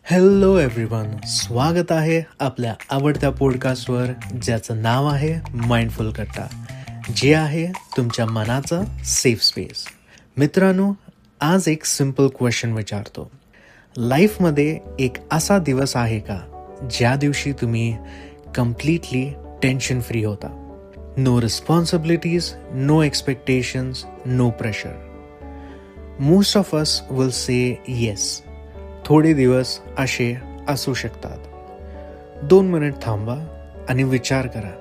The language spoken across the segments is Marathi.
हॅलो एव्हरीवन, स्वागत आहे आपल्या आवडत्या पॉडकास्टवर, ज्याचं नाव आहे माइंडफुल कट्टा, जे आहे तुमच्या मनाचं सेफ स्पेस. मित्रांनो, आज एक सिम्पल क्वेश्चन विचारतो. लाईफमध्ये एक असा दिवस आहे का ज्या दिवशी तुम्ही कम्प्लिटली टेन्शन फ्री होता? No responsibilities, no expectations, no pressure. Most of us will say yes. थोडे दिवस असे असू शकतात. 2 मिनिट थांबा आणि विचार करा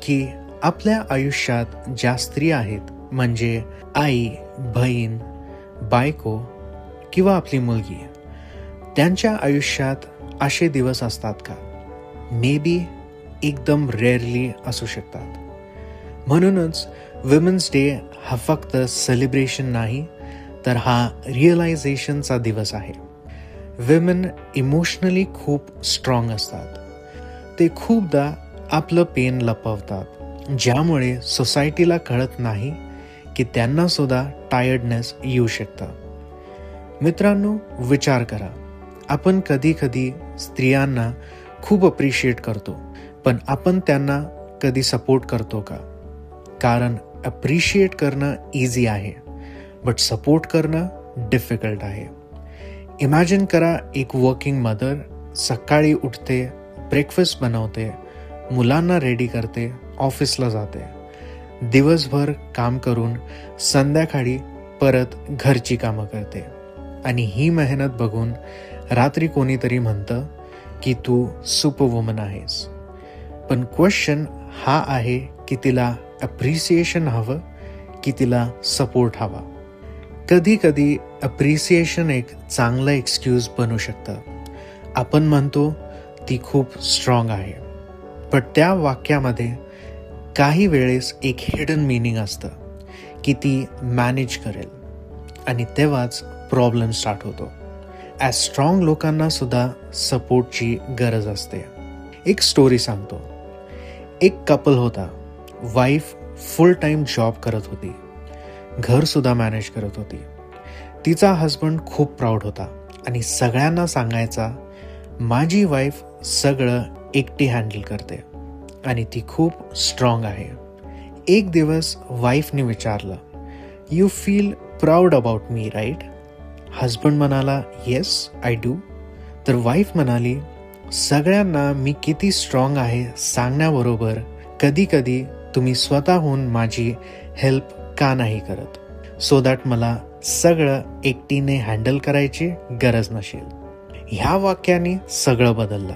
की आपल्या आयुष्यात ज्या स्त्री आहेत, म्हणजे आई, बहीण, बायको किंवा आपली मुलगी, त्यांच्या आयुष्यात असे दिवस असतात का? मे बी एकदम रेअरली असू शकतात. म्हणूनच विमेन्स डे हा फक्त सेलिब्रेशन नाही, तर हा रिअलायझेशनचा दिवस आहे. विमेन इमोशनली खूप स्ट्रॉंग असतात. ते खूपदा आपलं पेन लपवतात, ज्यामुळे सोसायटीला कळत नाही की त्यांना सुद्धा टायर्डनेस येऊ शकतं. मित्रांनो, विचार करा, आपण कधी कधी स्त्रियांना खूप अप्रिशिएट करतो, पण आपण त्यांना कधी सपोर्ट करतो का? कारण अप्रिशिएट करणं इझी आहे, बट सपोर्ट करणं डिफिकल्ट आहे. इमॅजिन करा, एक वर्किंग मदर सकाळी उठते, ब्रेकफास्ट बनवते, मुलांना रेडी करते, ऑफिसला जाते, दिवसभर काम करून संध्याकाळी परत घरची कामं करते, आणि ही मेहनत बघून रात्री कोणीतरी म्हणतं की तू सुपरवुमन आहेस. पण क्वेश्चन हा आहे की तिला अप्रिसिएशन हवं की तिला सपोर्ट हवा? कधी कधी अप्रिसिएशन एक चांगलं एक्सक्यूज बनू शकतं. आपण म्हणतो ती खूप स्ट्रॉंग आहे, पण त्या वाक्यामध्ये काही वेळेस एक हिडन मीनिंग असतं की ती मॅनेज करेल, आणि तेव्हाच प्रॉब्लेम स्टार्ट होतो. ॲज स्ट्रॉंग लोकांना सुद्धा सपोर्टची गरज असते. एक स्टोरी सांगतो. एक कपल होता. वाईफ फुल टाईम जॉब करत होती, घर सुद्धा मॅनेज करत होती. तिचा हस्बंड खूप प्राऊड होता आणि सगळ्यांना सांगायचा, माझी वाईफ सगळं एकटी हँडल करते आणि ती खूप स्ट्रॉंग आहे. एक दिवस वाईफने विचारलं, you feel proud about me, right? Husband म्हणाला, येस आय डू. तर वाईफ म्हणाली, सगळ्यांना मी किती स्ट्रॉंग आहे सांगण्याबरोबर कधी कधी तुम्ही स्वतःहून माझी हेल्प का नाही करत, सो दॅट मला सगळं एकटीने हँडल करायची गरज नसेल. ह्या वाक्याने सगळं बदललं.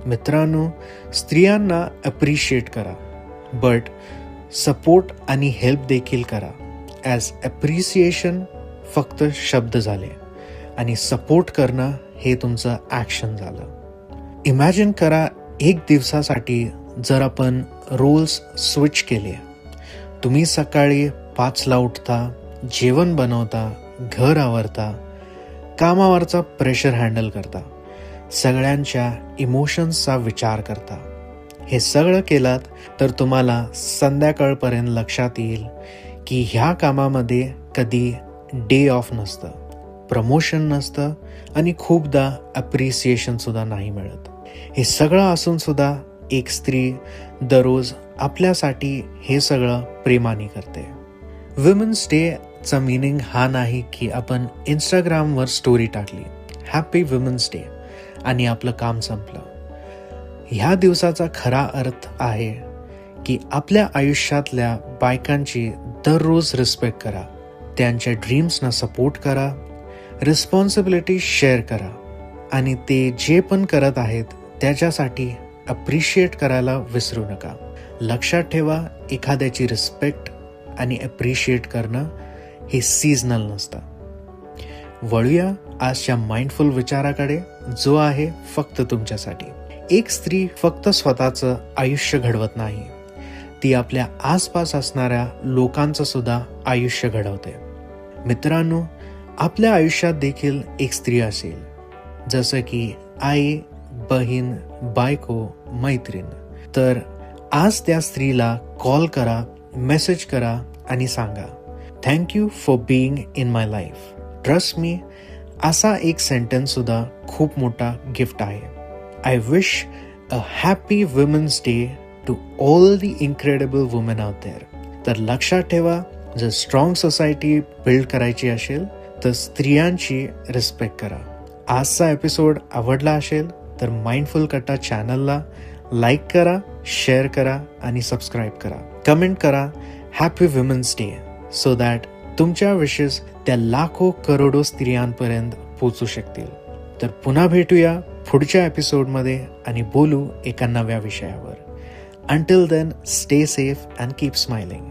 मित्रांनो, स्त्रियांना अप्रिशिएट करा, बट सपोर्ट आणि हेल्प देखील करा. ॲज अप्रिसिएशन फक्त शब्द झाले आणि सपोर्ट करणं हे तुमचं ॲक्शन झालं. इमॅजिन करा, एक दिवसासाठी जर आपण रोल्स स्विच केले. तुम्ही सकाळी 5ला उठता, जेवण बनवता, घर आवरता, कामावरचा प्रेशर हँडल करता, सगळ्यांच्या इमोशन्सचा विचार करता. हे सगळं केलात तर तुम्हाला संध्याकाळपर्यंत लक्षात येईल की ह्या कामामध्ये कधी डे ऑफ नसतं, प्रमोशन नसतं, आणि खूपदा अप्रिसिएशन सुद्धा नाही मिळत. हे सगळं असून सुद्धा एक स्त्री दररोज आपल्यासाठी हे सगळं प्रेमाने करते. विमेन्स डेचा मीनिंग हा नाही की आपण इंस्टाग्रामवर स्टोरी टाकली, हॅपी विमेन्स डे, आणि आपलं काम संपलं. ह्या दिवसाचा खरा अर्थ आहे की आपल्या आयुष्यातल्या बायकांची दररोज रिस्पेक्ट करा, त्यांच्या ड्रीम्सना सपोर्ट करा, रिस्पॉन्सिबिलिटी शेअर करा, आणि ते जे पण करत आहेत त्याच्यासाठी अप्रिशिएट करायला विसरू नका. लक्षात ठेवा, एखाद्याची रिस्पेक्ट आणि अप्रिशिएट करणं हे सीझनल नसतं. वळूया आजच्या माइंडफुल विचाराकडे, जो आहे फक्त तुमच्यासाठी. एक स्त्री फक्त स्वतःचं आयुष्य घडवत नाही, ती आपल्या आसपास असणाऱ्या लोकांचं सुद्धा आयुष्य घडवते. मित्रांनो, आपल्या आयुष्यात देखील एक स्त्री असेल, जसं की आई, बहीण, बायको, मैत्रीण. तर आज त्या स्त्रीला कॉल करा, मेसेज करा आणि सांगा, thank you for being in my life. Trust me, असा एक सेंटेन्स सुद्धा खूप मोठा गिफ्ट आहे. I wish a happy women's day to all the incredible women out there. तर लक्षात ठेवा, जर स्ट्रॉंग सोसायटी बिल्ड करायची असेल तर स्त्रियांची रिस्पेक्ट करा. आजचा एपिसोड आवडला असेल तर माइंडफुल कट्टा चॅनलला लाईक करा, शेअर करा आणि सबस्क्राईब करा. कमेंट करा happy women's day so that तुमच्या विशेस त्या लाखो करोडो स्त्रियांपर्यंत पोचू शकतील. तर पुन्हा भेटूया पुढच्या एपिसोडमध्ये आणि बोलू एका नव्या विषयावर. Until then, stay safe and keep smiling.